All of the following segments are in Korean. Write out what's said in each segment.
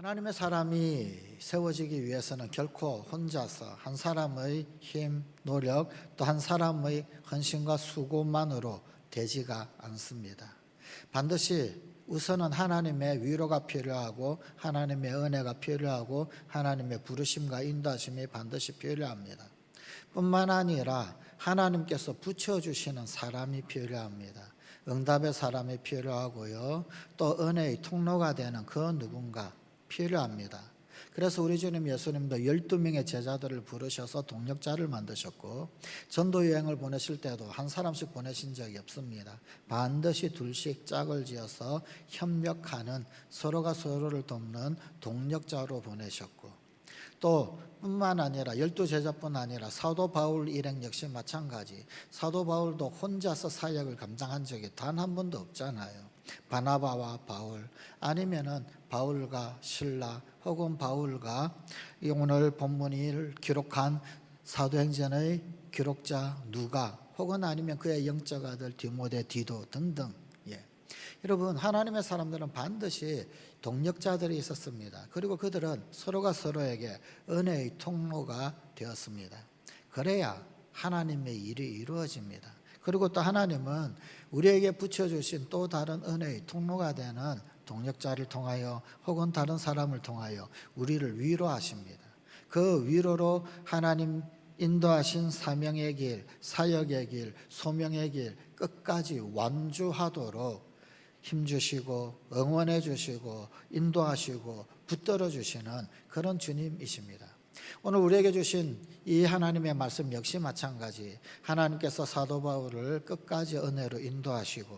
하나님의 사람이 세워지기 위해서는 결코 혼자서 한 사람의 힘, 노력, 또 한 사람의 헌신과 수고만으로 되지가 않습니다. 반드시 우선은 하나님의 위로가 필요하고 하나님의 은혜가 필요하고 하나님의 부르심과 인도하심이 반드시 필요합니다. 뿐만 아니라 하나님께서 붙여주시는 사람이 필요합니다. 응답의 사람이 필요하고요. 또 은혜의 통로가 되는 그 누군가 필요합니다. 그래서 우리 주님 예수님도 12명의 제자들을 부르셔서 동력자를 만드셨고 전도 여행을 보내실 때도 한 사람씩 보내신 적이 없습니다. 반드시 둘씩 짝을 지어서 협력하는, 서로가 서로를 돕는 동력자로 보내셨고, 또 뿐만 아니라 12제자뿐 아니라 사도 바울 일행 역시 마찬가지. 사도 바울도 혼자서 사역을 감당한 적이 단 한 번도 없잖아요. 바나바와 바울, 아니면은 바울과 실라, 혹은 바울과 오늘 본문을 기록한 사도행전의 기록자 누가, 혹은 아니면 그의 영적 아들 디모데, 디도 등등. 여러분, 하나님의 사람들은 반드시 동력자들이 있었습니다. 그리고 그들은 서로가 서로에게 은혜의 통로가 되었습니다. 그래야 하나님의 일이 이루어집니다. 그리고 또 하나님은 우리에게 붙여주신 또 다른 은혜의 통로가 되는 동력자를 통하여 혹은 다른 사람을 통하여 우리를 위로하십니다. 그 위로로 하나님 인도하신 사명의 길, 사역의 길, 소명의 길 끝까지 완주하도록 힘주시고 응원해 주시고 인도하시고 붙들어 주시는 그런 주님이십니다. 오늘 우리에게 주신 이 하나님의 말씀 역시 마찬가지. 하나님께서 사도 바울을 끝까지 은혜로 인도하시고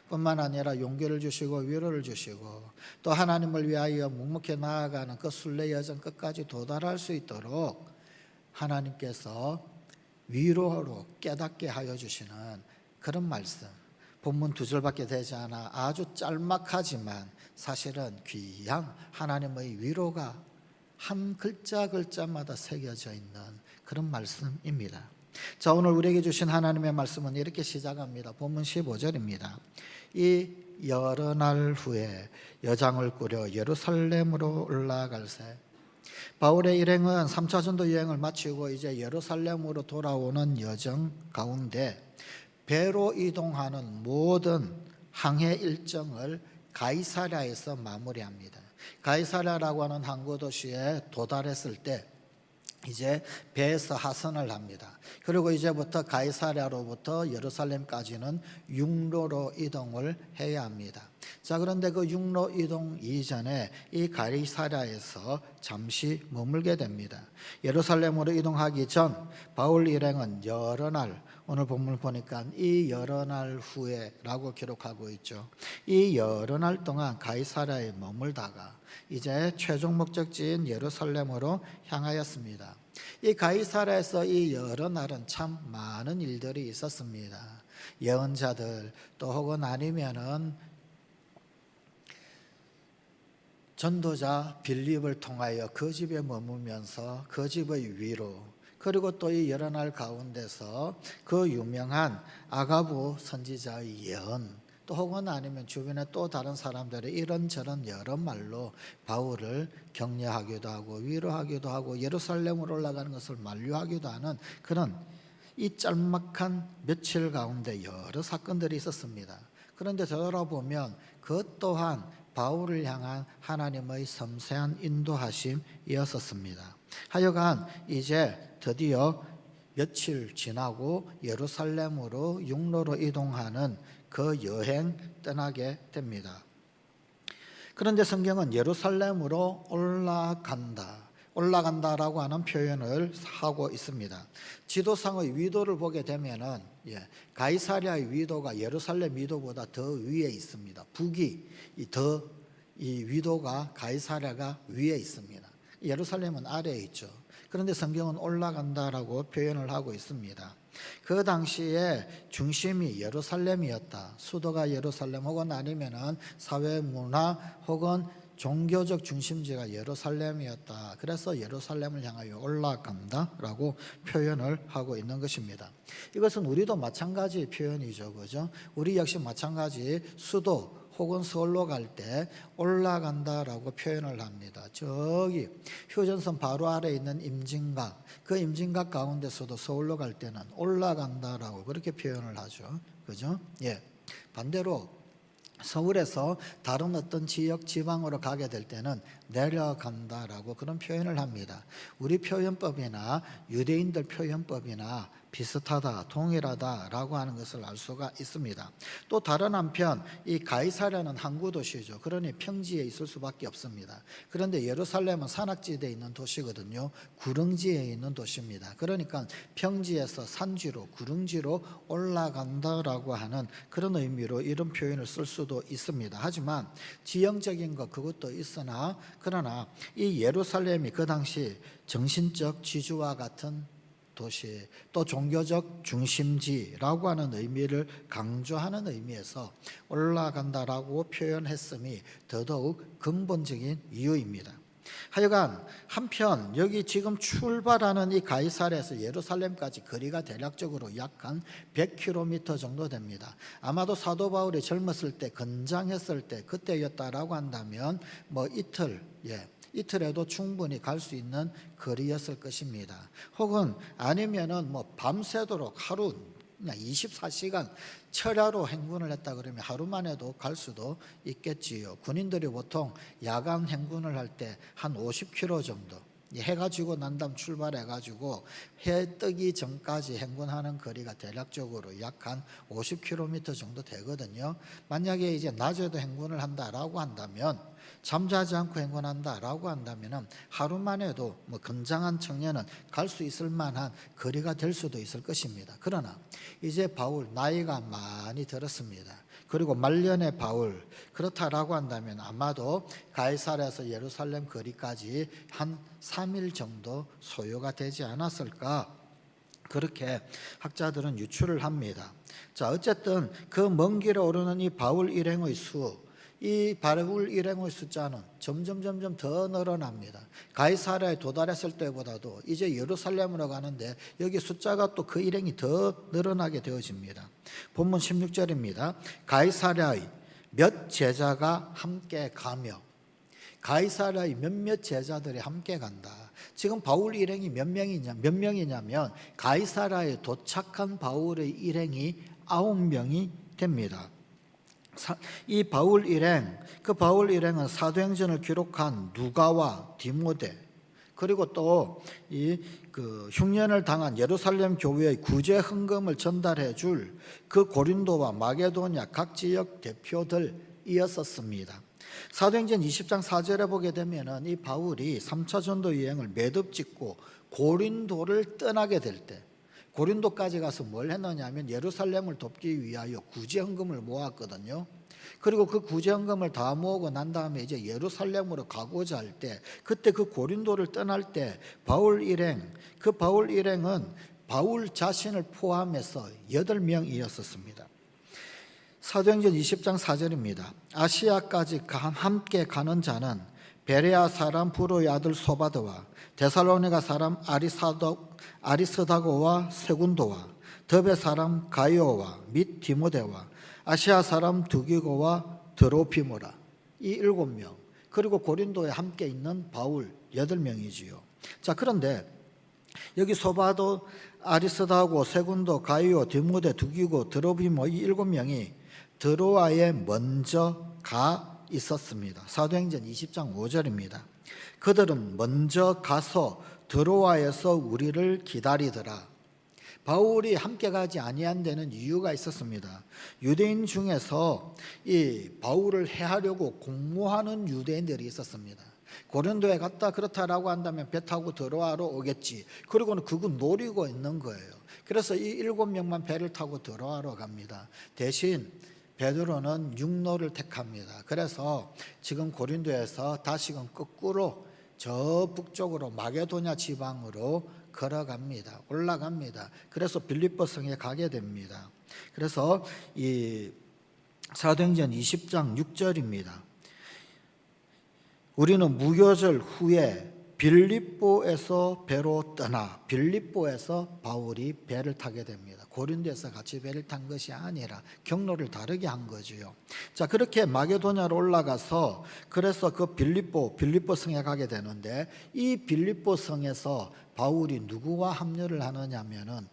뿐만 아니라 용기를 주시고 위로를 주시고 또 하나님을 위하여 묵묵히 나아가는 그 순례 여정 끝까지 도달할 수 있도록 하나님께서 위로로 깨닫게 하여 주시는 그런 말씀. 본문 2절밖에 되지 않아 아주 짤막하지만 사실은 귀한 하나님의 위로가 한 글자 글자마다 새겨져 있는 그런 말씀입니다. 자, 오늘 우리에게 주신 하나님의 말씀은 이렇게 시작합니다. 본문 15절입니다. 이 여러 날 후에 여장을 꾸려 예루살렘으로 올라갈새. 바울의 일행은 3차 전도 여행을 마치고 이제 예루살렘으로 돌아오는 여정 가운데 배로 이동하는 모든 항해 일정을 가이사랴에서 마무리합니다. 가이사랴라고 하는 항구 도시에 도달했을 때 이제 배에서 하선을 합니다. 그리고 이제부터 가이사랴로부터 예루살렘까지는 육로로 이동을 해야 합니다. 자, 그런데 그 육로 이동 이전에 이 가이사랴에서 잠시 머물게 됩니다. 예루살렘으로 이동하기 전 바울 일행은 여러 날, 오늘 본문을 보니까 이 여러 날 후에라고 기록하고 있죠. 이 여러 날 동안 가이사랴에 머물다가 이제 최종 목적지인 예루살렘으로 향하였습니다. 이 가이사랴에서 이 여러 날은 참 많은 일들이 있었습니다. 예언자들 또 혹은 아니면은 전도자 빌립을 통하여 그 집에 머물면서 그 집의 위로, 그리고 또 이 여러 날 가운데서 그 유명한 아가부 선지자의 예언, 또 혹은 아니면 주변에 또 다른 사람들의 이런저런 여러 말로 바울을 격려하기도 하고 위로하기도 하고 예루살렘으로 올라가는 것을 만류하기도 하는 그런 이 짤막한 며칠 가운데 여러 사건들이 있었습니다. 그런데 되돌아보면 그 또한 바울을 향한 하나님의 섬세한 인도하심이었습니다. 하여간 이제 드디어 며칠 지나고 예루살렘으로 육로로 이동하는 그 여행 떠나게 됩니다. 그런데 성경은 예루살렘으로 올라간다라고 하는 표현을 하고 있습니다. 지도상의 위도를 보게 되면은 가이사랴의 위도가 예루살렘 위도보다 더 위에 있습니다. 북이 이 위도가 가이사랴가 위에 있습니다. 예루살렘은 아래에 있죠. 그런데 성경은 올라간다라고 표현을 하고 있습니다. 그 당시에 중심이 예루살렘이었다. 수도가 예루살렘 혹은 아니면은 사회 문화 혹은 종교적 중심지가 예루살렘이었다. 그래서 예루살렘을 향하여 올라간다라고 표현을 하고 있는 것입니다. 이것은 우리도 마찬가지 표현이죠, 그죠? 우리 역시 마찬가지 수도 혹은 서울로 갈 때 올라간다라고 표현을 합니다. 저기 휴전선 바로 아래에 있는 임진각, 그 임진각 가운데서도 서울로 갈 때는 올라간다라고 그렇게 표현을 하죠. 그죠? 예. 반대로 서울에서 다른 어떤 지역 지방으로 가게 될 때는 내려간다라고 그런 표현을 합니다. 우리 표현법이나 유대인들 표현법이나 비슷하다, 동일하다라고 하는 것을 알 수가 있습니다. 또 다른 한편 이 가이사랴는 항구 도시죠. 그러니 평지에 있을 수밖에 없습니다. 그런데 예루살렘은 산악지대에 있는 도시거든요. 구릉지에 있는 도시입니다. 그러니까 평지에서 산지로, 구릉지로 올라간다라고 하는 그런 의미로 이런 표현을 쓸 수도 있습니다. 하지만 지형적인 것 그것도 있으나 그러나 이 예루살렘이 그 당시 정신적 지주와 같은 도시, 또 종교적 중심지라고 하는 의미를 강조하는 의미에서 올라간다라고 표현했음이 더더욱 근본적인 이유입니다. 하여간 한편 여기 지금 출발하는 이 가이사랴에서 예루살렘까지 거리가 대략적으로 약 한 100km 정도 됩니다. 아마도 사도 바울이 젊었을 때 건장했을 때 그때였다라고 한다면 뭐 이틀에도 충분히 갈 수 있는 거리였을 것입니다. 혹은 아니면은 뭐 밤새도록 하루 그냥 24시간 철야로 행군을 했다 그러면 하루만 해도 갈 수도 있겠지요. 군인들이 보통 야간 행군을 할 때 한 50km 정도, 해가 지고 난 다음 출발해가지고 해 뜨기 전까지 행군하는 거리가 대략적으로 약 한 50km 정도 되거든요. 만약에 이제 낮에도 행군을 한다라고 한다면, 잠자지 않고 행군한다라고 한다면 하루만 해도 뭐 건장한 청년은 갈 수 있을 만한 거리가 될 수도 있을 것입니다. 그러나 이제 바울 나이가 많이 들었습니다. 그리고 말년의 바울, 그렇다라고 한다면 아마도 가이사랴에서 예루살렘 거리까지 한 3일 정도 소요가 되지 않았을까, 그렇게 학자들은 유추를 합니다. 자, 어쨌든 그 먼 길에 오르는 이 바울 일행의 수, 이 바울 일행의 숫자는 점점 더 늘어납니다. 가이사랴에 도달했을 때보다도 이제 예루살렘으로 가는데 여기 숫자가 또 그 일행이 더 늘어나게 되어집니다. 본문 16절입니다. 가이사랴의 몇 제자가 함께 가며, 가이사랴의 몇몇 제자들이 함께 간다. 지금 바울 일행이 몇 명이냐면 가이사랴에 도착한 바울의 일행이 9명이 됩니다. 이 바울 일행, 그 바울 일행은 사도행전을 기록한 누가와 디모데, 그리고 또 그 흉년을 당한 예루살렘 교회의 구제 헌금을 전달해 줄 그 고린도와 마게도냐 각 지역 대표들이었었습니다. 사도행전 20장 4절에 보게 되면은 이 바울이 3차 전도 여행을 매듭 짓고 고린도를 떠나게 될 때, 고린도까지 가서 뭘 했느냐 하면 예루살렘을 돕기 위하여 구제헌금을 모았거든요. 그리고 그 구제헌금을 다 모으고 난 다음에 이제 예루살렘으로 가고자 할 때, 그때 그 고린도를 떠날 때 바울 일행은 바울 자신을 포함해서 8명이었습니다. 사도행전 20장 4절입니다. 아시아까지 함께 가는 자는 베레아 사람 부로의 아들 소바드와 데살로니가 사람 아리스다고와 세군도와 더베 사람 가이오와 및 디모데와 아시아 사람 두기고와 드로피모라, 이 7명, 그리고 고린도에 함께 있는 바울 8명이지요. 자, 그런데 여기 소바드, 아리스다고, 세군도, 가이오, 디모데, 두기고, 드로피모, 이 7명이 드로아에 먼저 가 있었습니다. 사도행전 20장 5절입니다. 그들은 먼저 가서 드로아에서 우리를 기다리더라. 바울이 함께 가지 아니한 데는 이유가 있었습니다. 유대인 중에서 이 바울을 해하려고 공모하는 유대인들이 있었습니다. 고린도에 갔다 그렇다라고 한다면 배 타고 드로아로 오겠지. 그리고는 그거 노리고 있는 거예요. 그래서 이 7명만 배를 타고 드로아로 갑니다. 대신 베드로는 육로를 택합니다. 그래서 지금 고린도에서 다시금 거꾸로 저 북쪽으로 마게도냐 지방으로 걸어갑니다. 올라갑니다. 그래서 빌립보 성에 가게 됩니다. 그래서 이 사도행전 20장 6절입니다. 우리는 무교절 후에 빌립보에서 배로 떠나 빌립보에서 바울이 배를 타게 됩니다. 고린도에서 같이 배를 탄 것이 아니라 경로를 다르게 한 거지요. 자, 그렇게 마게도냐로 올라가서 그래서 그 빌립보 성에 가게 되는데, 이 빌립보 성에서 바울이 누구와 합류를 하느냐면은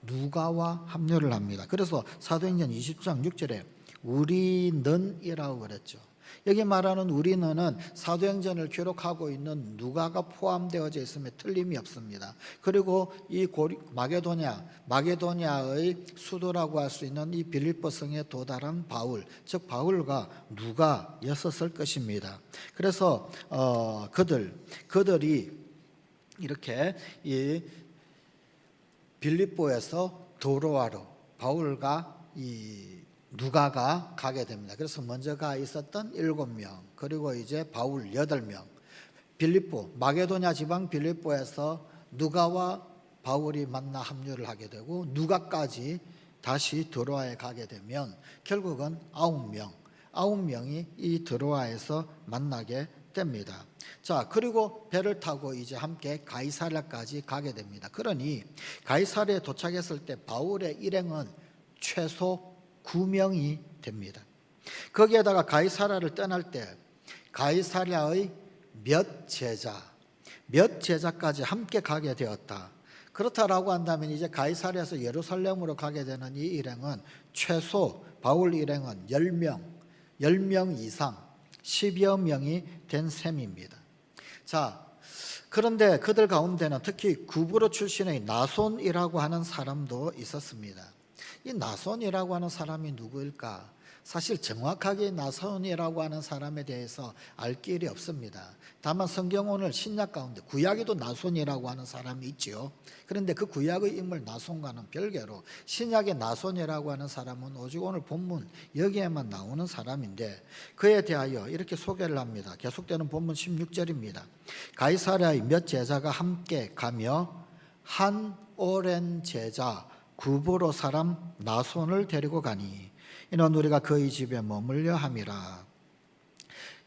누가와 합류를 합니다. 그래서 사도행전 20장 6절에 우리는이라고 그랬죠. 여기 말하는 우리는은 사도행전을 기록하고 있는 누가가 포함되어져 있음에 틀림이 없습니다. 그리고 이 마게도냐의 수도라고 할 수 있는 이 빌립보 성에 도달한 바울, 즉 바울과 누가였었을 것입니다. 그래서 그들이 이렇게 이 빌립보에서 도로아로 바울과 이 누가가 가게 됩니다. 그래서 먼저 가 있었던 7명, 그리고 이제 바울 8명, 마게도냐 지방 빌립보에서 누가와 바울이 만나 합류를 하게 되고, 누가까지 다시 드로아에 가게 되면 결국은 9명이 이 드로아에서 만나게 됩니다. 자, 그리고 배를 타고 이제 함께 가이사랴까지 가게 됩니다. 그러니 가이사랴에 도착했을 때 바울의 일행은 최소 9명이 됩니다. 거기에다가 가이사랴를 떠날 때 가이사랴의 몇 제자까지 함께 가게 되었다. 그렇다라고 한다면 이제 가이사랴에서 예루살렘으로 가게 되는 이 일행은 최소 바울 일행은 10명 이상 10여 명이 된 셈입니다. 자, 그런데 그들 가운데는 특히 구브로 출신의 나손이라고 하는 사람도 있었습니다. 이 나손이라고 하는 사람이 누구일까? 사실 정확하게 나손이라고 하는 사람에 대해서 알 길이 없습니다. 다만 성경 오늘 신약 가운데 구약에도 나손이라고 하는 사람이 있지요. 그런데 그 구약의 인물 나손과는 별개로 신약의 나손이라고 하는 사람은 오직 오늘 본문 여기에만 나오는 사람인데, 그에 대하여 이렇게 소개를 합니다. 계속되는 본문 16절입니다. 가이사랴의 몇 제자가 함께 가며 한 오랜 제자 구브로 사람 나손을 데리고 가니 이는 우리가 그의 집에 머물려 함이라.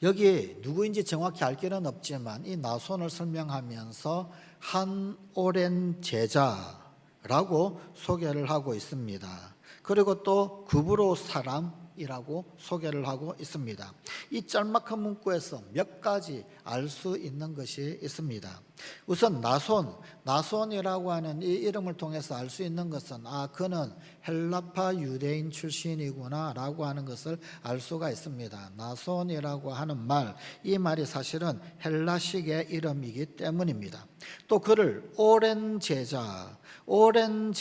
여기 누구인지 정확히 알 길은 없지만 이 나손을 설명하면서 한 오랜 제자라고 소개를 하고 있습니다. 그리고 또 구브로 사람이라고 소개를 하고 있습니다. 이 짤막한 문구에서 몇 가지 알 수 있는 것이 있습니다. 우선 나손이라고 하는 이 이름을 통해서 알 수 있는 것은 그는 헬라파 유대인 출신이구나 라고 하는 것을 알 수가 있습니다. 나손이라고 하는 이 말이 사실은 헬라식의 이름이기 때문입니다. 또 그를 오랜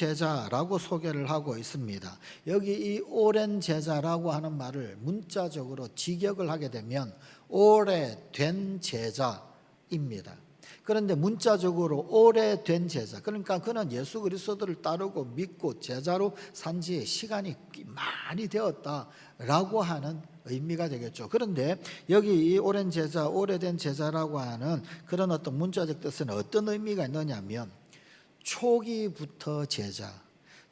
제자라고 소개를 하고 있습니다. 여기 이 오랜 제자라고 하는 말을 문자적으로 직역을 하게 되면 오래된 제자입니다. 그런데 문자적으로 오래된 제자, 그러니까 그는 예수 그리스도를 따르고 믿고 제자로 산 지 시간이 많이 되었다라고 하는 의미가 되겠죠. 그런데 여기 이 오랜 제자, 오래된 제자라고 하는 그런 어떤 문자적 뜻은 어떤 의미가 있느냐면 초기부터 제자,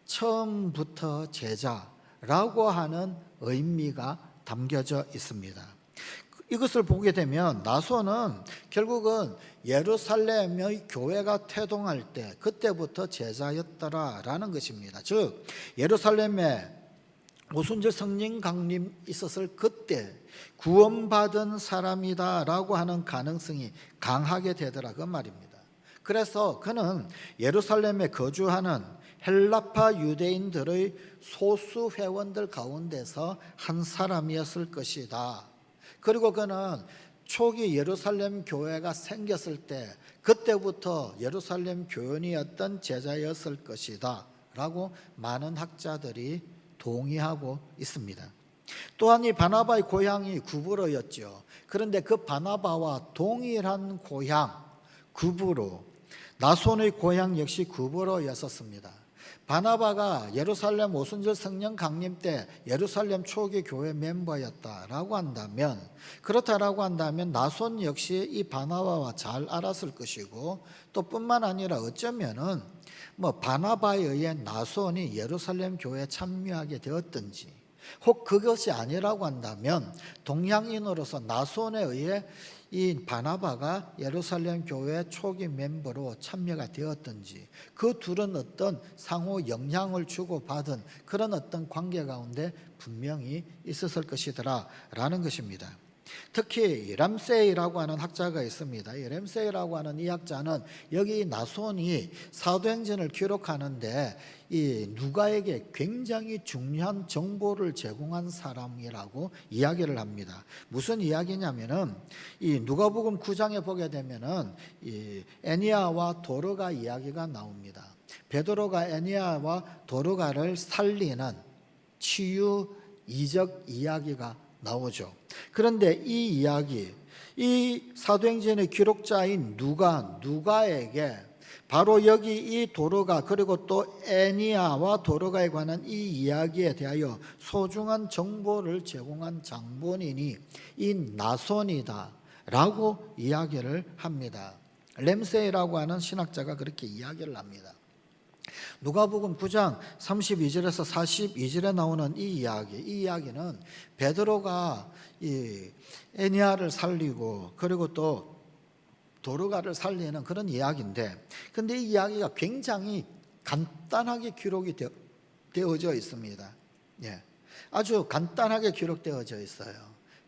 처음부터 제자라고 하는 의미가 담겨져 있습니다. 이것을 보게 되면 나손은 결국은 예루살렘의 교회가 태동할 때 그때부터 제자였더라라는 것입니다. 즉 예루살렘에 오순절 성령 강림 있었을 그때 구원받은 사람이다라고 하는 가능성이 강하게 되더라 그 말입니다. 그래서 그는 예루살렘에 거주하는 헬라파 유대인들의 소수 회원들 가운데서 한 사람이었을 것이다. 그리고 그는 초기 예루살렘 교회가 생겼을 때 그때부터 예루살렘 교인이었던 제자였을 것이다 라고 많은 학자들이 동의하고 있습니다. 또한 이 바나바의 고향이 구브로였죠. 그런데 그 바나바와 동일한 고향 구브로, 나손의 고향 역시 구브로였었습니다. 바나바가 예루살렘 오순절 성령 강림 때 예루살렘 초기 교회 멤버였다라고 한다면, 그렇다라고 한다면 나손 역시 이 바나바와 잘 알았을 것이고, 또 뿐만 아니라 어쩌면은 바나바에 의해 나손이 예루살렘 교회에 참여하게 되었든지, 혹 그것이 아니라고 한다면 동양인으로서 나손에 의해 이 바나바가 예루살렘 교회 초기 멤버로 참여가 되었던지, 그 둘은 어떤 상호 영향을 주고받은 그런 어떤 관계 가운데 분명히 있었을 것이더라 라는 것입니다. 특히 람세이라고 하는 학자가 있습니다. 이 람세이라고 하는 이 학자는 여기 나손이 사도행전을 기록하는데 이 누가에게 굉장히 중요한 정보를 제공한 사람이라고 이야기를 합니다. 무슨 이야기냐면은 이 누가복음 9장에 보게 되면은 이 애니아와 도르가 이야기가 나옵니다. 베드로가 애니아와 도르가를 살리는 치유 이적 이야기가 나오죠. 그런데 이 이야기, 이 사도행전의 기록자인 누가에게 바로 여기 이 도르가 그리고 또 애니아와 도르가에 관한 이 이야기에 대하여 소중한 정보를 제공한 장본인이 이 나손이다 라고 이야기를 합니다. 램세이라고 하는 신학자가 그렇게 이야기를 합니다. 누가복음 9장 32절에서 42절에 나오는 이 이야기는 베드로가 이 애니아를 살리고 그리고 또 도르가를 살리는 그런 이야기인데, 근데 이 이야기가 굉장히 간단하게 기록이 되어져 있습니다. 예, 아주 간단하게 기록되어져 있어요.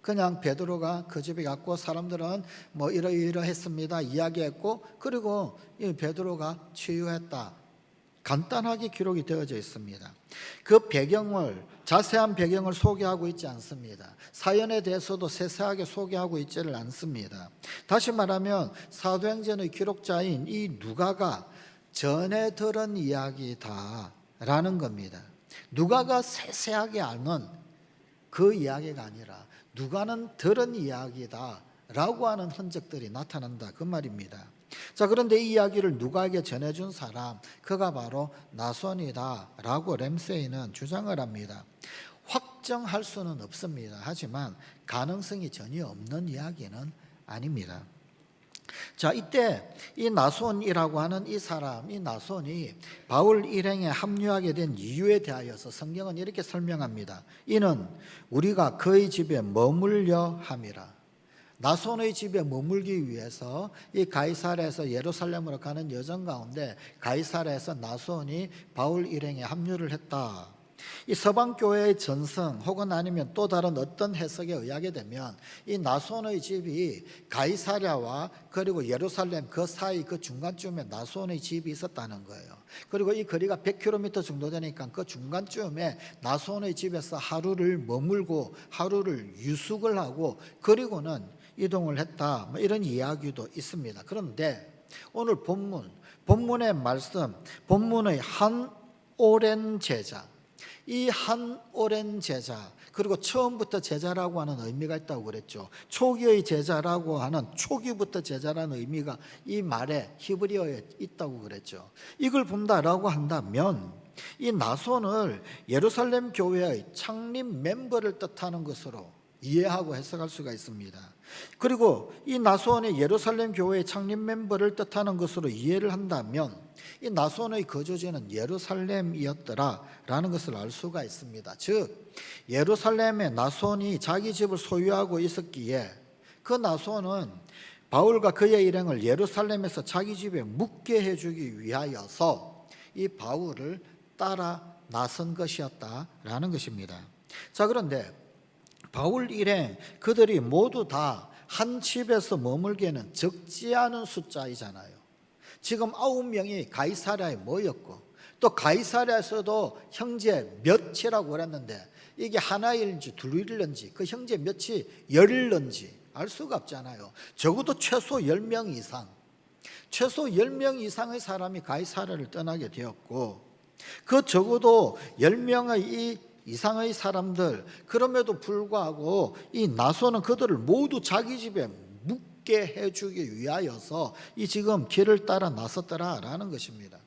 그냥 베드로가 그 집에 갔고 사람들은 뭐 이러이러했습니다 이야기했고, 그리고 이 베드로가 치유했다, 간단하게 기록이 되어져 있습니다. 그 배경을, 자세한 배경을 소개하고 있지 않습니다. 사연에 대해서도 세세하게 소개하고 있지를 않습니다. 다시 말하면 사도행전의 기록자인 이 누가가 전에 들은 이야기다라는 겁니다. 누가가 세세하게 아는 그 이야기가 아니라 누가는 들은 이야기다라고 하는 흔적들이 나타난다 그 말입니다. 자, 그런데 이 이야기를 누가에게 전해준 사람, 그가 바로 나손이다라고 램세이는 주장을 합니다. 확정할 수는 없습니다. 하지만 가능성이 전혀 없는 이야기는 아닙니다. 자, 이때 이 나손이라고 하는 이 사람, 이 나손이 바울 일행에 합류하게 된 이유에 대하여서 성경은 이렇게 설명합니다. 이는 우리가 그의 집에 머물려 함이라. 나손의 집에 머물기 위해서 이 가이사랴에서 예루살렘으로 가는 여정 가운데 가이사랴에서 나손이 바울 일행에 합류를 했다. 이 서방교회의 전승 혹은 아니면 또 다른 어떤 해석에 의하게 되면 이 나손의 집이 가이사랴와 그리고 예루살렘 그 사이 그 중간쯤에 나손의 집이 있었다는 거예요. 그리고 이 거리가 100km 정도 되니까 그 중간쯤에 나손의 집에서 하루를 머물고 하루를 유숙을 하고 그리고는 이동을 했다, 뭐 이런 이야기도 있습니다. 그런데 오늘 본문의 말씀, 본문의 한 오랜 제자, 이 한 오랜 제자, 그리고 처음부터 제자라고 하는 의미가 있다고 그랬죠. 초기의 제자라고 하는, 초기부터 제자라는 의미가 이 말에 히브리어에 있다고 그랬죠. 이걸 본다라고 한다면 이 나손을 예루살렘 교회의 창립 멤버를 뜻하는 것으로 이해하고 해석할 수가 있습니다. 그리고 이 나손이 예루살렘 교회의 창립 멤버를 뜻하는 것으로 이해를 한다면 이 나손의 거주지는 예루살렘이었더라라는 것을 알 수가 있습니다. 즉 예루살렘에 나손이 자기 집을 소유하고 있었기에 그 나손은 바울과 그의 일행을 예루살렘에서 자기 집에 묵게 해주기 위하여서 이 바울을 따라 나선 것이었다라는 것입니다. 자, 그런데 바울 일행 그들이 모두 다 한 집에서 머물기에는 적지 않은 숫자이잖아요. 지금 9명이 가이사랴에 모였고 또 가이사랴에서도 형제 몇이라고 그랬는데 이게 하나일지 둘일런지 그 형제 몇이 열일런지 알 수가 없잖아요. 적어도 최소 10명 이상, 최소 10명 이상의 사람이 가이사랴를 떠나게 되었고 그 적어도 10명의 이상의 사람들, 그럼에도 불구하고 이 나손은 그들을 모두 자기 집에 묵게 해주기 위하여서 이 지금 길을 따라 나섰더라라는 것입니다.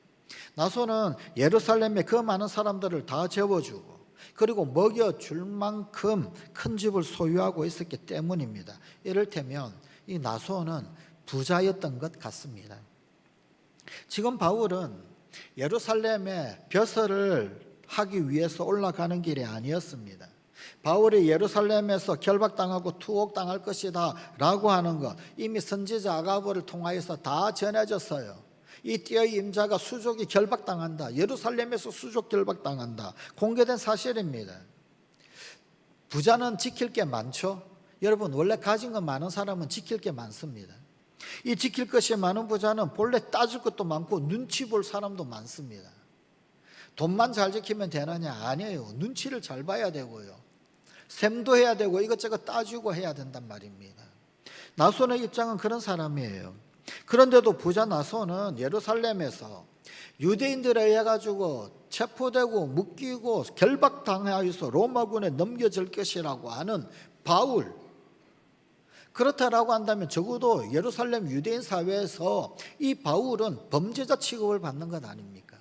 나손은 예루살렘에 그 많은 사람들을 다 재워주고 그리고 먹여줄 만큼 큰 집을 소유하고 있었기 때문입니다. 이를테면 이 나손은 부자였던 것 같습니다. 지금 바울은 예루살렘에 벼슬을 하기 위해서 올라가는 길이 아니었습니다. 바울이 예루살렘에서 결박당하고 투옥당할 것이다 라고 하는 것 이미 선지자 아가보를 통하여서 다 전해졌어요. 이 띠의 임자가 수족이 결박당한다, 예루살렘에서 수족 결박당한다, 공개된 사실입니다. 부자는 지킬 게 많죠. 여러분, 원래 가진 거 많은 사람은 지킬 게 많습니다. 이 지킬 것이 많은 부자는 본래 따질 것도 많고 눈치 볼 사람도 많습니다. 돈만 잘 지키면 되느냐? 아니에요. 눈치를 잘 봐야 되고요, 셈도 해야 되고 이것저것 따지고 해야 된단 말입니다. 나손의 입장은 그런 사람이에요. 그런데도 부자 나손은 예루살렘에서 유대인들에 의해 가지고 체포되고 묶이고 결박당하여서 로마군에 넘겨질 것이라고 하는 바울, 그렇다라고 한다면 적어도 예루살렘 유대인 사회에서 이 바울은 범죄자 취급을 받는 것 아닙니까?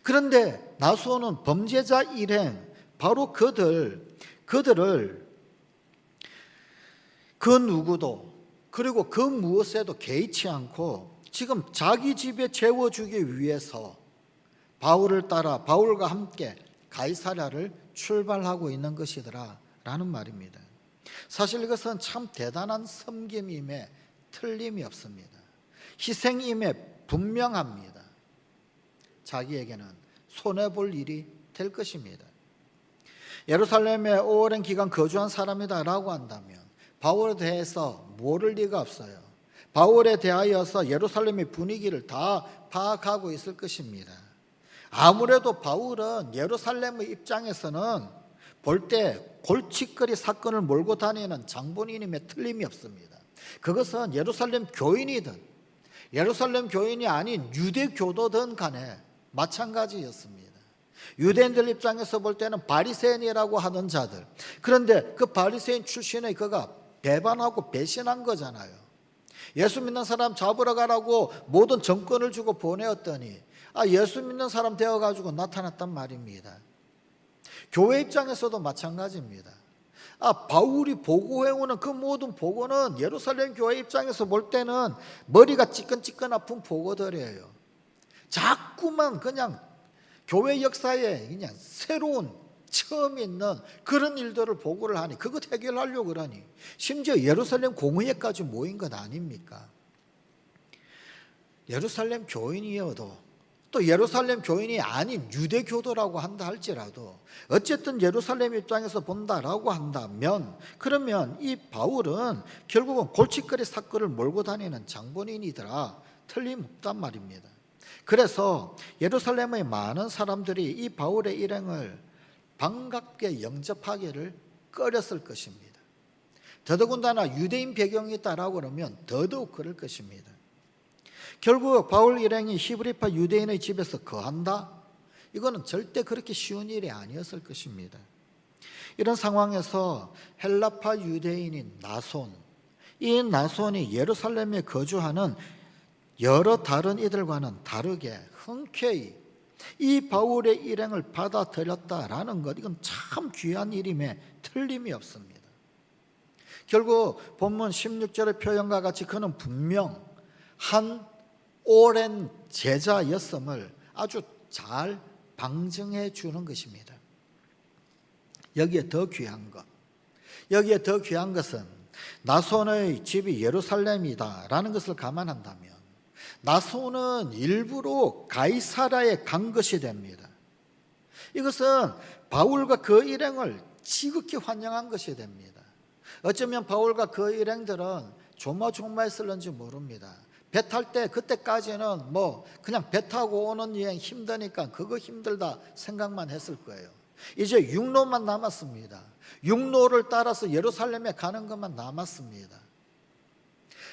그런데 나손은 범죄자 일행, 바로 그들을 그 누구도 그리고 그 무엇에도 개의치 않고 지금 자기 집에 재워주기 위해서 바울을 따라 바울과 함께 가이사랴를 출발하고 있는 것이더라 라는 말입니다. 사실 이것은 참 대단한 섬김임에 틀림이 없습니다. 희생임에 분명합니다. 자기에게는 손해볼 일이 될 것입니다. 예루살렘에 오랜 기간 거주한 사람이다 라고 한다면 바울에 대해서 모를 리가 없어요. 바울에 대하여서 예루살렘의 분위기를 다 파악하고 있을 것입니다. 아무래도 바울은 예루살렘의 입장에서는 볼 때 골칫거리 사건을 몰고 다니는 장본인임에 틀림이 없습니다. 그것은 예루살렘 교인이든 예루살렘 교인이 아닌 유대 교도든 간에 마찬가지였습니다. 유대인들 입장에서 볼 때는 바리새인이라고 하던 자들, 그런데 그 바리새인 출신의 그가 배반하고 배신한 거잖아요. 예수 믿는 사람 잡으러 가라고 모든 정권을 주고 보내었더니 예수 믿는 사람 되어가지고 나타났단 말입니다. 교회 입장에서도 마찬가지입니다. 바울이 보고해오는 그 모든 보고는 예루살렘 교회 입장에서 볼 때는 머리가 찌끈찌끈 아픈 보고들이에요. 자꾸만 그냥 교회 역사에 그냥 새로운 처음 있는 그런 일들을 보고를 하니 그것 해결하려고 그러니 심지어 예루살렘 공회까지 모인 것 아닙니까? 예루살렘 교인이어도 또 예루살렘 교인이 아닌 유대교도라고 한다 할지라도 어쨌든 예루살렘 입장에서 본다라고 한다면 그러면 이 바울은 결국은 골칫거리 사건을 몰고 다니는 장본인이더라 틀림없단 말입니다. 그래서 예루살렘의 많은 사람들이 이 바울의 일행을 반갑게 영접하기를 꺼렸을 것입니다. 더더군다나 유대인 배경이 있다라고 그러면 더더욱 그럴 것입니다. 결국 바울 일행이 히브리파 유대인의 집에서 거한다? 이거는 절대 그렇게 쉬운 일이 아니었을 것입니다. 이런 상황에서 헬라파 유대인인 나손, 이 나손이 예루살렘에 거주하는 여러 다른 이들과는 다르게 흔쾌히 이 바울의 일행을 받아들였다라는 것, 이건 참 귀한 일임에 틀림이 없습니다. 결국 본문 16절의 표현과 같이 그는 분명 한 오랜 제자였음을 아주 잘 방증해 주는 것입니다. 여기에 더 귀한 것은 나손의 집이 예루살렘이다라는 것을 감안한다면 나손은 일부러 가이사랴에 간 것이 됩니다. 이것은 바울과 그 일행을 지극히 환영한 것이 됩니다. 어쩌면 바울과 그 일행들은 조마조마했을는지 모릅니다. 배 탈 때 그때까지는 그냥 배 타고 오는 여행 힘드니까 그거 힘들다 생각만 했을 거예요. 이제 육로만 남았습니다. 육로를 따라서 예루살렘에 가는 것만 남았습니다.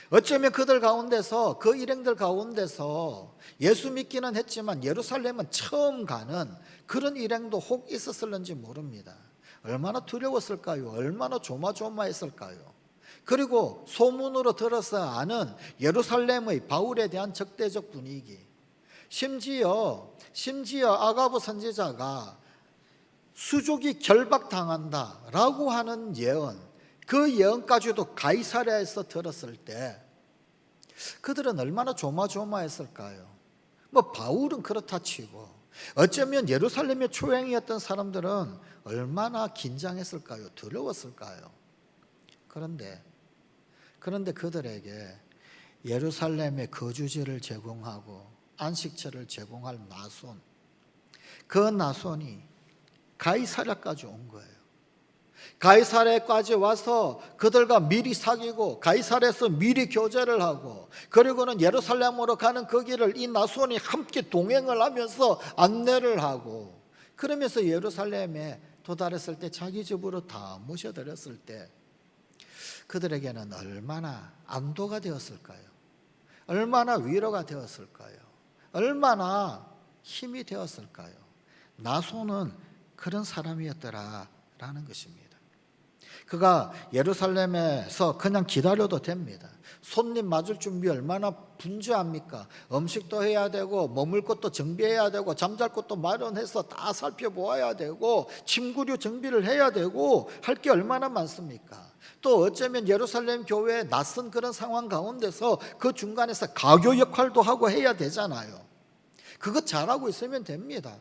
어쩌면 그들 가운데서 그 일행들 가운데서 예수 믿기는 했지만 예루살렘은 처음 가는 그런 일행도 혹 있었을는지 모릅니다. 얼마나 두려웠을까요? 얼마나 조마조마했을까요? 그리고 소문으로 들어서 아는 예루살렘의 바울에 대한 적대적 분위기, 심지어 아가보 선지자가 수족이 결박당한다라고 하는 예언, 그 예언까지도 가이사랴에서 들었을 때 그들은 얼마나 조마조마했을까요? 바울은 그렇다 치고 어쩌면 예루살렘의 초행이었던 사람들은 얼마나 긴장했을까요? 두려웠을까요? 그런데 그들에게 예루살렘의 거주지를 제공하고 안식처를 제공할 나손, 그 나손이 가이사랴까지 온 거예요. 가이사랴까지 와서 그들과 미리 사귀고 가이사랴에서 미리 교제를 하고, 그리고는 예루살렘으로 가는 그 길을 이 나손이 함께 동행을 하면서 안내를 하고, 그러면서 예루살렘에 도달했을 때 자기 집으로 다 모셔드렸을 때 그들에게는 얼마나 안도가 되었을까요? 얼마나 위로가 되었을까요? 얼마나 힘이 되었을까요? 나손은 그런 사람이었더라라는 것입니다. 그가 예루살렘에서 그냥 기다려도 됩니다. 손님 맞을 준비 얼마나 분주합니까? 음식도 해야 되고 머물 곳도 정비해야 되고 잠잘 곳도 마련해서 다 살펴보아야 되고 침구류 정비를 해야 되고 할 게 얼마나 많습니까? 또 어쩌면 예루살렘 교회에 낯선 그런 상황 가운데서 그 중간에서 가교 역할도 하고 해야 되잖아요. 그거 잘하고 있으면 됩니다.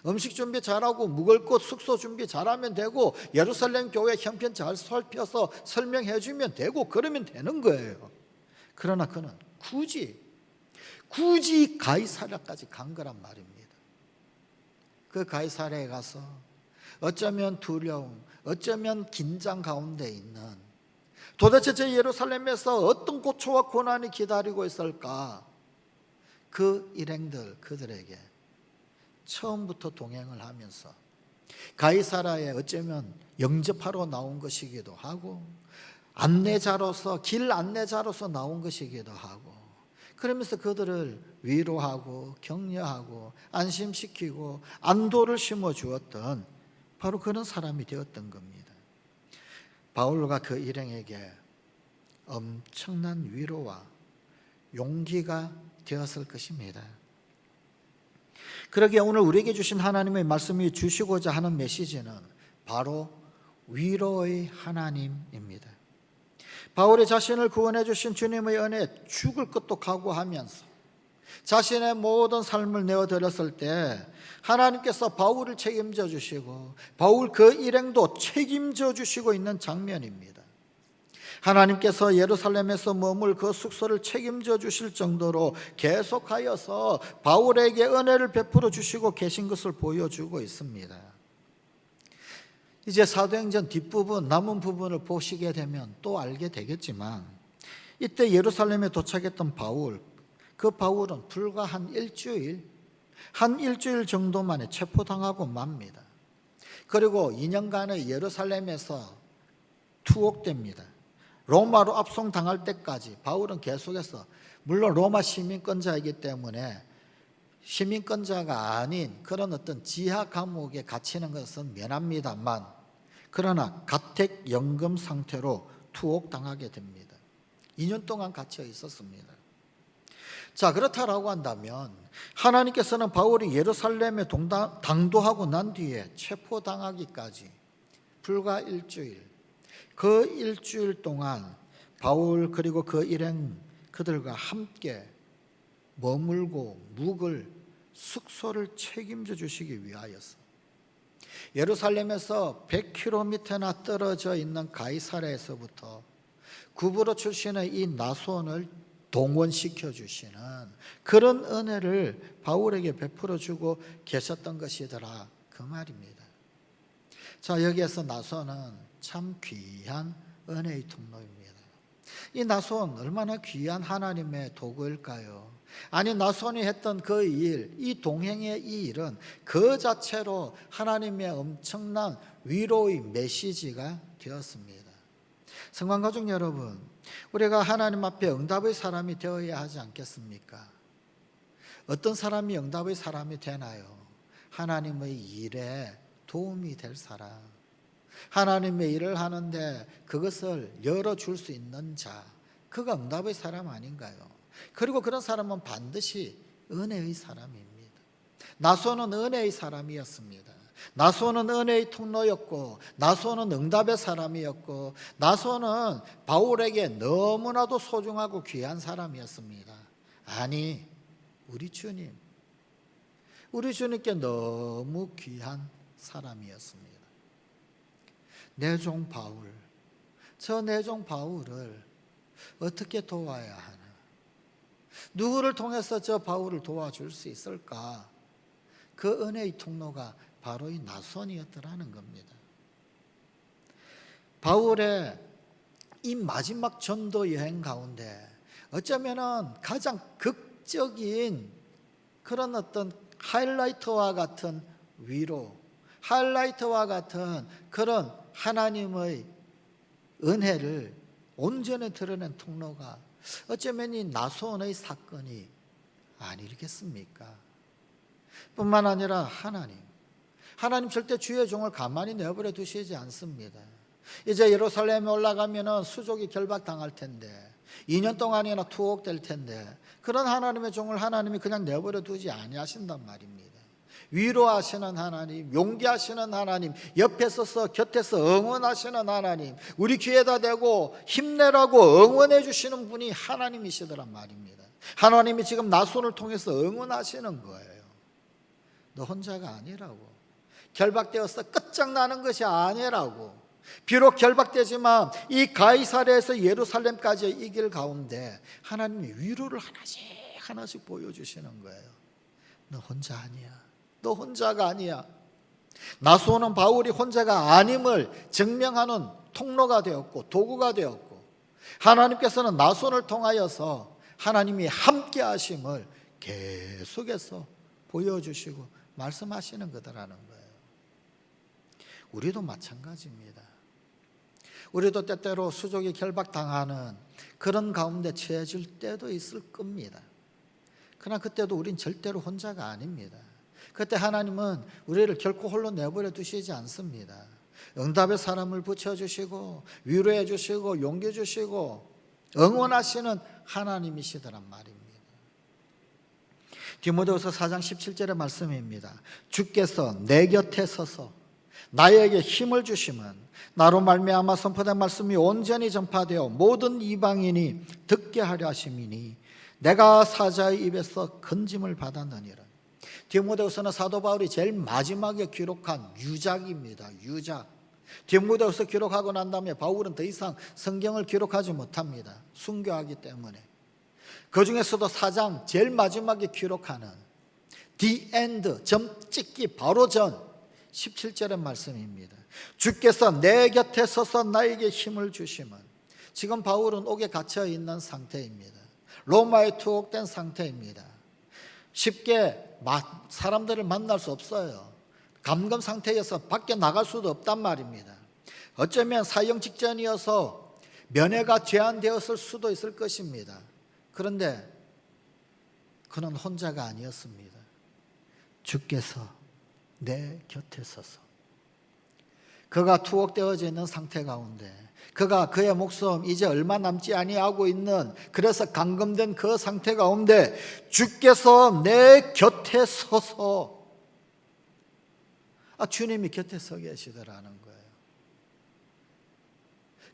음식 준비 잘하고 묵을 곳 숙소 준비 잘하면 되고 예루살렘 교회 형편 잘 살펴서 설명해 주면 되고 그러면 되는 거예요. 그러나 그는 굳이 가이사랴까지 간 거란 말입니다. 그 가이사랴에 가서 어쩌면 두려움, 어쩌면 긴장 가운데 있는, 도대체 저 예루살렘에서 어떤 고초와 고난이 기다리고 있을까? 그 일행들, 그들에게 처음부터 동행을 하면서 가이사랴에 어쩌면 영접하러 나온 것이기도 하고 안내자로서, 길 안내자로서 나온 것이기도 하고, 그러면서 그들을 위로하고 격려하고 안심시키고 안도를 심어주었던 바로 그런 사람이 되었던 겁니다. 바울과 그 일행에게 엄청난 위로와 용기가 되었을 것입니다. 그러기에 오늘 우리에게 주신 하나님의 말씀이 주시고자 하는 메시지는 바로 위로의 하나님입니다. 바울이 자신을 구원해 주신 주님의 은혜에 죽을 것도 각오하면서 자신의 모든 삶을 내어드렸을 때 하나님께서 바울을 책임져 주시고 바울 그 일행도 책임져 주시고 있는 장면입니다. 하나님께서 예루살렘에서 머물 그 숙소를 책임져 주실 정도로 계속하여서 바울에게 은혜를 베풀어 주시고 계신 것을 보여주고 있습니다. 이제 사도행전 뒷부분, 남은 부분을 보시게 되면 또 알게 되겠지만, 이때 예루살렘에 도착했던 바울, 그 바울은 불과 한 일주일 정도 만에 체포당하고 맙니다. 그리고 2년간의 예루살렘에서 투옥됩니다. 로마로 압송당할 때까지 바울은 계속해서, 물론 로마 시민권자이기 때문에 시민권자가 아닌 그런 어떤 지하 감옥에 갇히는 것은 면합니다만, 그러나 가택연금 상태로 투옥당하게 됩니다. 2년 동안 갇혀 있었습니다. 자, 그렇다라고 한다면 하나님께서는 바울이 예루살렘에 당도하고 난 뒤에 체포당하기까지 불과 일주일, 그 일주일 동안 바울 그리고 그 일행 그들과 함께 머물고 묵을 숙소를 책임져 주시기 위하여서 예루살렘에서 100km나 떨어져 있는 가이사랴에서부터 구브로 출신의 이 나손을 동원시켜 주시는 그런 은혜를 바울에게 베풀어 주고 계셨던 것이더라, 그 말입니다. 자, 여기에서 나손은 참 귀한 은혜의 통로입니다. 이 나손 얼마나 귀한 하나님의 도구일까요? 아니, 나손이 했던 그 일, 이 동행의 이 일은 그 자체로 하나님의 엄청난 위로의 메시지가 되었습니다. 성관가족 여러분, 우리가 하나님 앞에 응답의 사람이 되어야 하지 않겠습니까? 어떤 사람이 응답의 사람이 되나요? 하나님의 일에 도움이 될 사람, 하나님의 일을 하는데 그것을 열어줄 수 있는 자, 그가 응답의 사람 아닌가요? 그리고 그런 사람은 반드시 은혜의 사람입니다. 나손은 은혜의 사람이었습니다. 나손은 은혜의 통로였고, 나손은 응답의 사람이었고, 나손은 바울에게 너무나도 소중하고 귀한 사람이었습니다. 아니, 우리 주님, 우리 주님께 너무 귀한 사람이었습니다. 내 종 바울, 저 내 종 바울을 어떻게 도와야 하나? 누구를 통해서 저 바울을 도와줄 수 있을까? 그 은혜의 통로가 바로 이 나손이었더라는 겁니다. 바울의 이 마지막 전도 여행 가운데 어쩌면은 가장 극적인 그런 어떤 하이라이트와 같은 위로, 하이라이트와 같은 그런 하나님의 은혜를 온전히 드러낸 통로가 어쩌면 이 나손의 사건이 아니겠습니까? 뿐만 아니라 하나님 절대 주의 종을 가만히 내버려 두시지 않습니다. 이제 예루살렘에 올라가면 수족이 결박당할 텐데 2년 동안이나 투옥될 텐데 그런 하나님의 종을 하나님이 그냥 내버려 두지 아니하신단 말입니다. 위로하시는 하나님, 용기하시는 하나님, 옆에 서서 곁에서 응원하시는 하나님, 우리 귀에다 대고 힘내라고 응원해 주시는 분이 하나님이시더란 말입니다. 하나님이 지금 나손을 통해서 응원하시는 거예요. 너 혼자가 아니라고. 결박되어서 끝장나는 것이 아니라고. 비록 결박되지만 이 가이사랴에서 예루살렘까지의 이 길 가운데 하나님이 위로를 하나씩 보여주시는 거예요. 너 혼자 아니야. 너 혼자가 아니야. 나손은 바울이 혼자가 아님을 증명하는 통로가 되었고 도구가 되었고, 하나님께서는 나손을 통하여서 하나님이 함께 하심을 계속해서 보여주시고 말씀하시는 거다라는 거예요. 우리도 마찬가지입니다. 우리도 때때로 수족이 결박당하는 그런 가운데 처해질 때도 있을 겁니다. 그러나 그때도 우린 절대로 혼자가 아닙니다. 그때 하나님은 우리를 결코 홀로 내버려 두시지 않습니다. 응답의 사람을 붙여주시고 위로해 주시고 용기 주시고 응원하시는 하나님이시더란 말입니다. 디모데후서 4장 17절의 말씀입니다. 주께서 내 곁에 서서 나에게 힘을 주시면 나로 말미암아 선포된 말씀이 온전히 전파되어 모든 이방인이 듣게 하려 하심이니 내가 사자의 입에서 건짐을 받았느니라. 디모데후서는 사도 바울이 제일 마지막에 기록한 유작입니다. 유작. 디모데후서 기록하고 난 다음에 바울은 더 이상 성경을 기록하지 못합니다. 순교하기 때문에. 그 중에서도 4장 제일 마지막에 기록하는 The End, 점 찍기 바로 전 17절의 말씀입니다. 주께서 내 곁에 서서 나에게 힘을 주시면, 지금 바울은 옥에 갇혀 있는 상태입니다. 로마에 투옥된 상태입니다. 쉽게 사람들을 만날 수 없어요. 감금 상태에서 밖에 나갈 수도 없단 말입니다. 어쩌면 사형 직전이어서 면회가 제한되었을 수도 있을 것입니다. 그런데 그는 혼자가 아니었습니다. 주께서 내 곁에 서서, 그가 투옥되어져 있는 상태 가운데, 그가 그의 목숨 이제 얼마 남지 아니하고 있는, 그래서 감금된 그 상태 가운데 주께서 내 곁에 서서, 주님이 곁에 서 계시더라는 거예요.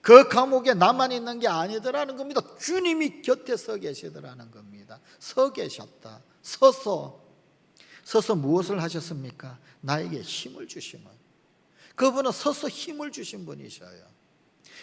그 감옥에 나만 있는 게 아니더라는 겁니다. 주님이 곁에 서 계시더라는 겁니다. 서 계셨다. 서서 무엇을 하셨습니까? 나에게 힘을 주시면. 그분은 서서 힘을 주신 분이셔요.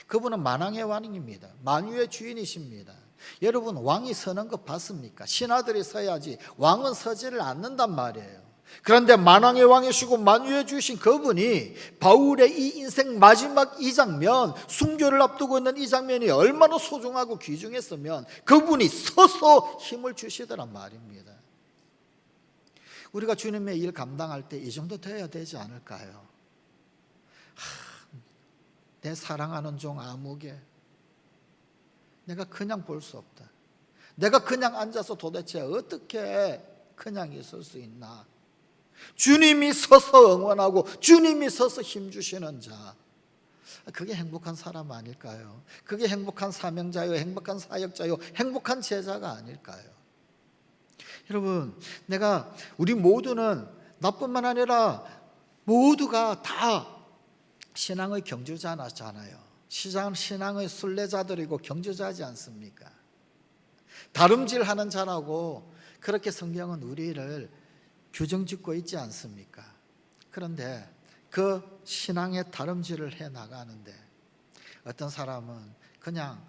그분은 만왕의 왕입니다. 만유의 주인이십니다. 여러분, 왕이 서는 거 봤습니까? 신하들이 서야지 왕은 서지를 않는단 말이에요. 그런데 만왕의 왕이시고 만유의 주이신 그분이 바울의 이 인생 마지막 이 장면, 순교를 앞두고 있는 이 장면이 얼마나 소중하고 귀중했으면 그분이 서서 힘을 주시더란 말입니다. 우리가 주님의 일 감당할 때 이 정도 돼야 되지 않을까요? 내 사랑하는 종 아무개, 내가 그냥 볼 수 없다. 내가 그냥 앉아서 도대체 어떻게 그냥 있을 수 있나? 주님이 서서 응원하고 주님이 서서 힘주시는 자, 그게 행복한 사람 아닐까요? 그게 행복한 사명자요, 행복한 사역자요, 행복한 제자가 아닐까요? 여러분, 우리 모두는, 나뿐만 아니라 모두가 다 신앙의 경주자잖아요. 신앙의 순례자들이고 경주자지 않습니까? 다름질하는 자라고 그렇게 성경은 우리를 규정짓고 있지 않습니까? 그런데 그 신앙의 다름질을 해 나가는데 어떤 사람은 그냥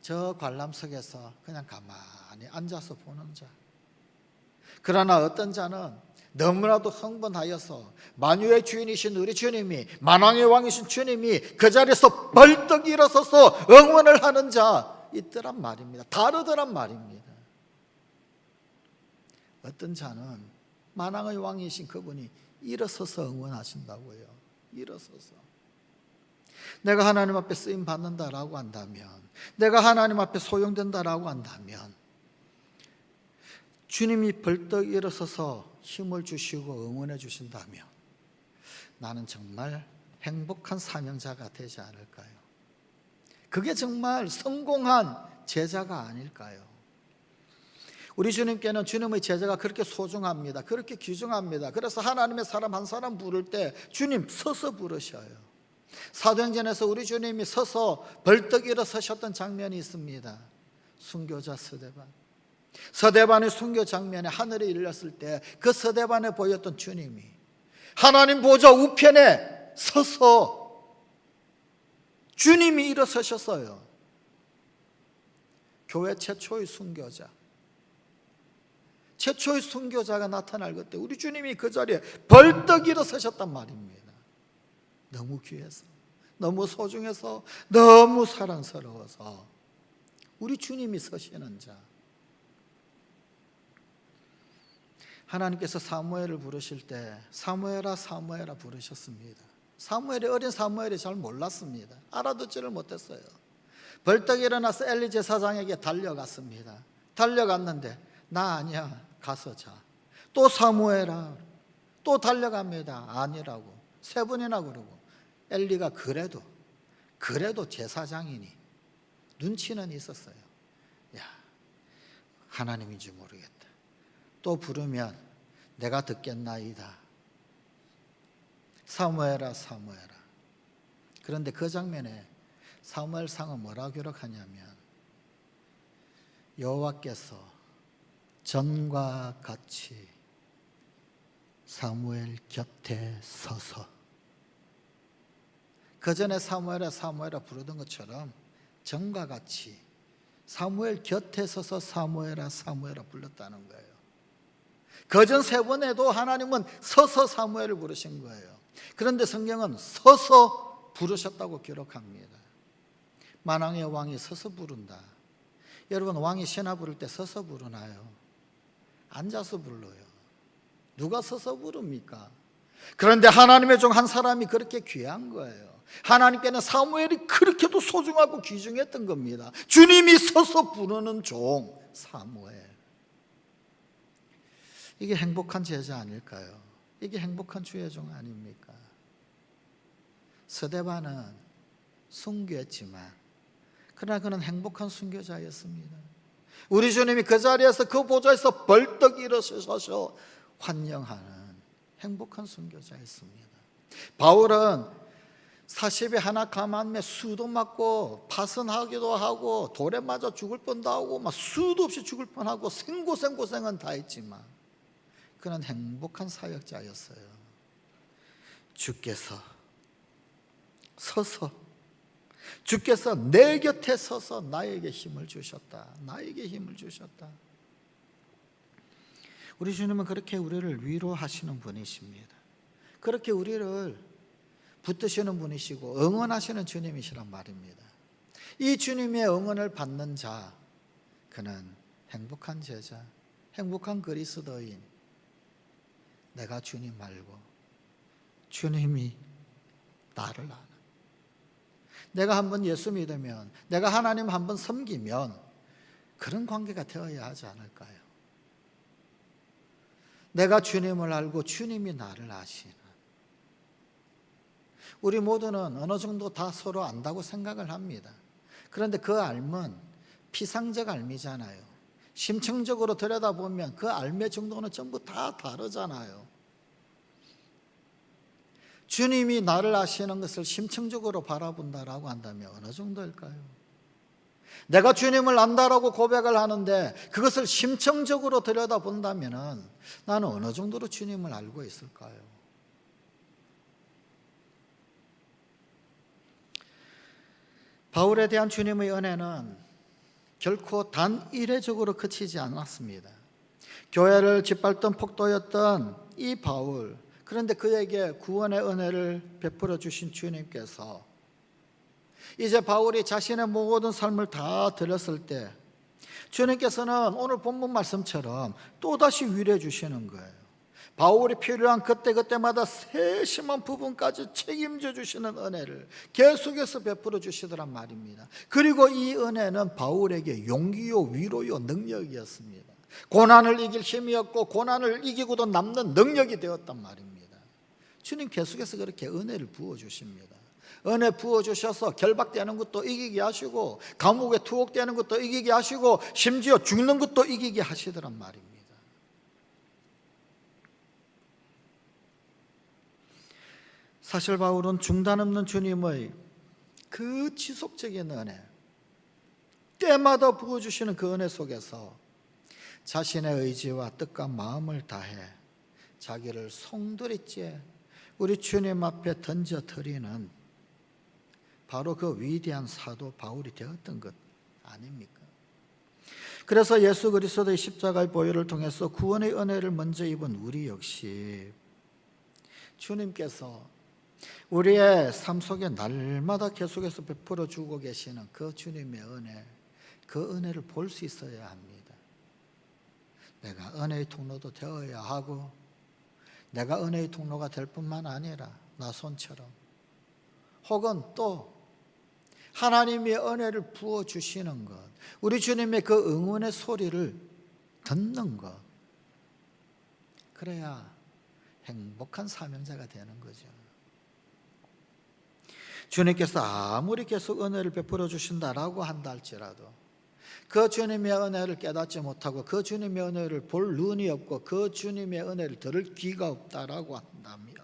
저 관람석에서 그냥 가만히 앉아서 보는 자, 그러나 어떤 자는 너무나도 흥분하여서 만유의 주인이신 우리 주님이, 만왕의 왕이신 주님이 그 자리에서 벌떡 일어서서 응원을 하는 자 있더란 말입니다. 다르더란 말입니다. 어떤 자는 만왕의 왕이신 그분이 일어서서 응원하신다고요. 일어서서. 내가 하나님 앞에 쓰임 받는다라고 한다면, 내가 하나님 앞에 소용된다라고 한다면 주님이 벌떡 일어서서 힘을 주시고 응원해 주신다면 나는 정말 행복한 사명자가 되지 않을까요? 그게 정말 성공한 제자가 아닐까요? 우리 주님께는 주님의 제자가 그렇게 소중합니다. 그렇게 귀중합니다. 그래서 하나님의 사람 한 사람 부를 때 주님 서서 부르셔요. 사도행전에서 우리 주님이 서서 벌떡 일어서셨던 장면이 있습니다. 순교자 서대반. 서대반의 순교 장면에 하늘이 열렸을 때 그 서대반에 보였던 주님이 하나님 보좌 우편에 서서 주님이 일어서셨어요. 교회 최초의 순교자, 최초의 순교자가 나타날 그때 우리 주님이 그 자리에 벌떡 일어서셨단 말입니다. 너무 귀해서, 너무 소중해서, 너무 사랑스러워서 우리 주님이 서시는 자. 하나님께서 사무엘을 부르실 때 사무엘아 사무엘아 부르셨습니다. 사무엘이, 어린 사무엘이 잘 몰랐습니다. 알아듣지를 못했어요. 벌떡 일어나서 엘리 제사장에게 달려갔습니다. 달려갔는데 나 아니야, 가서 자. 또 사무엘아, 또 달려갑니다. 아니라고 3번이나 그러고 엘리가 그래도 제사장이니 눈치는 있었어요. 야, 하나님인지 모르겠다. 또 부르면 내가 듣겠나이다. 사무엘아 사무엘아. 그런데 그 장면에 사무엘상은 뭐라고 기록하냐면 여호와께서 전과 같이 사무엘 곁에 서서, 그 전에 사무엘아 사무엘아 부르던 것처럼 전과 같이 사무엘 곁에 서서 사무엘아 사무엘아 불렀다는 거예요. 그전 3번에도 하나님은 서서 사무엘을 부르신 거예요. 그런데 성경은 서서 부르셨다고 기록합니다. 만왕의 왕이 서서 부른다. 여러분, 왕이 신하 부를 때 서서 부르나요? 앉아서 불러요. 누가 서서 부릅니까? 그런데 하나님의 종 한 사람이 그렇게 귀한 거예요. 하나님께는 사무엘이 그렇게도 소중하고 귀중했던 겁니다. 주님이 서서 부르는 종 사무엘. 이게 행복한 제자 아닐까요? 이게 행복한 주의 종 아닙니까? 서대반은 순교했지만 그러나 그는 행복한 순교자였습니다. 우리 주님이 그 자리에서 그 보좌에서 벌떡 일어서셔서 환영하는 행복한 순교자였습니다. 바울은 40에 하나 가만매 수도 맞고 파선하기도 하고 돌에 맞아 죽을 뻔도 하고 막 수도 없이 죽을 뻔하고 생고생은 다 했지만 그는 행복한 사역자였어요. 주께서 서서, 주께서 내 곁에 서서 나에게 힘을 주셨다. 나에게 힘을 주셨다. 우리 주님은 그렇게 우리를 위로하시는 분이십니다. 그렇게 우리를 붙드시는 분이시고 응원하시는 주님이시란 말입니다. 이 주님의 응원을 받는 자, 그는 행복한 제자, 행복한 그리스도인. 내가 주님 알고 주님이 나를 아는, 내가 한번 예수 믿으면, 내가 하나님 한번 섬기면 그런 관계가 되어야 하지 않을까요? 내가 주님을 알고 주님이 나를 아시는. 우리 모두는 어느 정도 다 서로 안다고 생각을 합니다. 그런데 그 알면 피상적 알미잖아요. 심층적으로 들여다보면 그 알매 정도는 전부 다 다르잖아요. 주님이 나를 아시는 것을 심층적으로 바라본다라고 한다면 어느 정도일까요? 내가 주님을 안다라고 고백을 하는데 그것을 심층적으로 들여다본다면 나는 어느 정도로 주님을 알고 있을까요? 바울에 대한 주님의 은혜는 결코 단 이례적으로 그치지 않았습니다. 교회를 짓밟던 폭도였던 이 바울, 그런데 그에게 구원의 은혜를 베풀어 주신 주님께서 이제 바울이 자신의 모든 삶을 다 드렸을 때 주님께서는 오늘 본문 말씀처럼 또다시 위로해 주시는 거예요. 바울이 필요한 그때그때마다 세심한 부분까지 책임져 주시는 은혜를 계속해서 베풀어 주시더란 말입니다. 그리고 이 은혜는 바울에게 용기요, 위로요, 능력이었습니다. 고난을 이길 힘이었고 고난을 이기고도 남는 능력이 되었단 말입니다. 주님 계속해서 그렇게 은혜를 부어주십니다. 은혜 부어주셔서 결박되는 것도 이기게 하시고 감옥에 투옥되는 것도 이기게 하시고 심지어 죽는 것도 이기게 하시더란 말입니다. 사실 바울은 중단 없는 주님의 그 지속적인 은혜, 때마다 부어주시는 그 은혜 속에서 자신의 의지와 뜻과 마음을 다해 자기를 송두리째 우리 주님 앞에 던져드리는 바로 그 위대한 사도 바울이 되었던 것 아닙니까? 그래서 예수 그리스도의 십자가의 보혈을 통해서 구원의 은혜를 먼저 입은 우리 역시 주님께서 우리의 삶 속에 날마다 계속해서 베풀어 주고 계시는 그 주님의 은혜, 그 은혜를 볼 수 있어야 합니다. 내가 은혜의 통로도 되어야 하고 내가 은혜의 통로가 될 뿐만 아니라 나손처럼 혹은 또 하나님의 은혜를 부어주시는 것, 우리 주님의 그 응원의 소리를 듣는 것, 그래야 행복한 사명자가 되는 거죠. 주님께서 아무리 계속 은혜를 베풀어 주신다라고 한다 할지라도 그 주님의 은혜를 깨닫지 못하고 그 주님의 은혜를 볼 눈이 없고 그 주님의 은혜를 들을 귀가 없다라고 한다면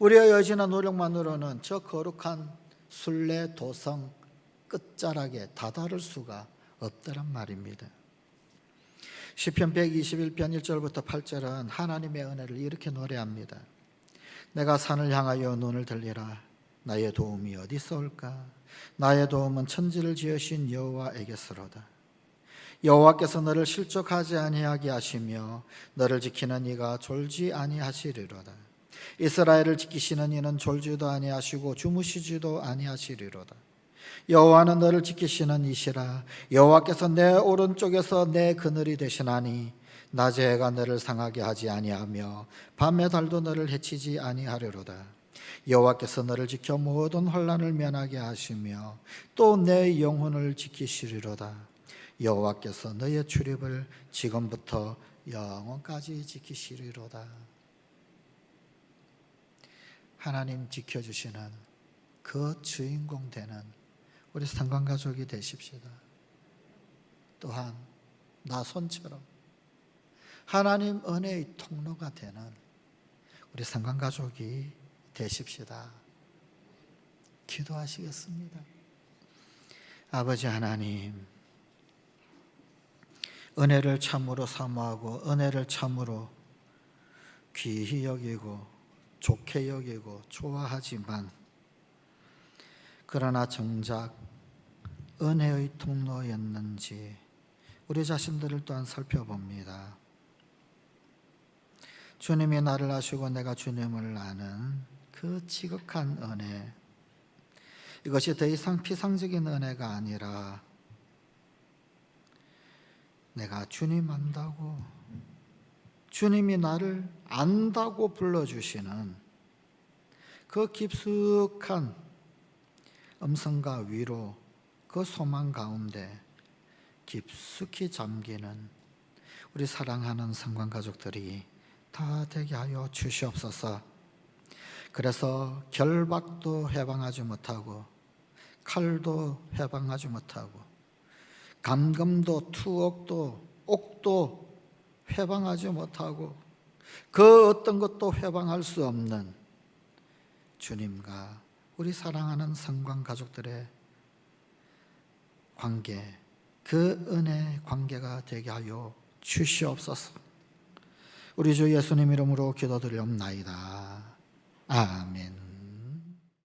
우리의 의지나 노력만으로는 저 거룩한 순례 도성 끝자락에 다다를 수가 없다란 말입니다. 시편 121편 1절부터 8절은 하나님의 은혜를 이렇게 노래합니다. 내가 산을 향하여 눈을 들리라. 나의 도움이 어디서 올까? 나의 도움은 천지를 지으신 여호와에게서로다. 여호와께서 너를 실족하지 아니하게 하시며 너를 지키는 이가 졸지 아니하시리로다. 이스라엘을 지키시는 이는 졸지도 아니하시고 주무시지도 아니하시리로다. 여호와는 너를 지키시는 이시라. 여호와께서 내 오른쪽에서 내 그늘이 되시나니 낮의 해가 너를 상하게 하지 아니하며 밤의 달도 너를 해치지 아니하리로다. 여호와께서 너를 지켜 모든 혼란을 면하게 하시며 또 내 영혼을 지키시리로다. 여호와께서 너의 출입을 지금부터 영원까지 지키시리로다. 하나님 지켜주시는 그 주인공 되는 우리 상관가족이 되십시다. 또한 나 손처럼 하나님 은혜의 통로가 되는 우리 상관가족이 되십시다. 기도하시겠습니다. 아버지 하나님, 은혜를 참으로 사모하고 은혜를 참으로 귀히 여기고 좋게 여기고 좋아하지만 그러나 정작 은혜의 통로였는지 우리 자신들을 또한 살펴봅니다. 주님이 나를 아시고 내가 주님을 아는 그 지극한 은혜, 이것이 더 이상 피상적인 은혜가 아니라 내가 주님 안다고, 주님이 나를 안다고 불러주시는 그 깊숙한 음성과 위로, 그 소망 가운데 깊숙이 잠기는 우리 사랑하는 상관가족들이 다 되게 하여 주시옵소서. 그래서 결박도 해방하지 못하고 칼도 해방하지 못하고 감금도 투옥도 옥도 해방하지 못하고 그 어떤 것도 해방할 수 없는 주님과 우리 사랑하는 성관 가족들의 관계, 그 은혜 관계가 되게 하여 주시옵소서. 우리 주 예수님 이름으로 기도드리옵나이다. 아멘.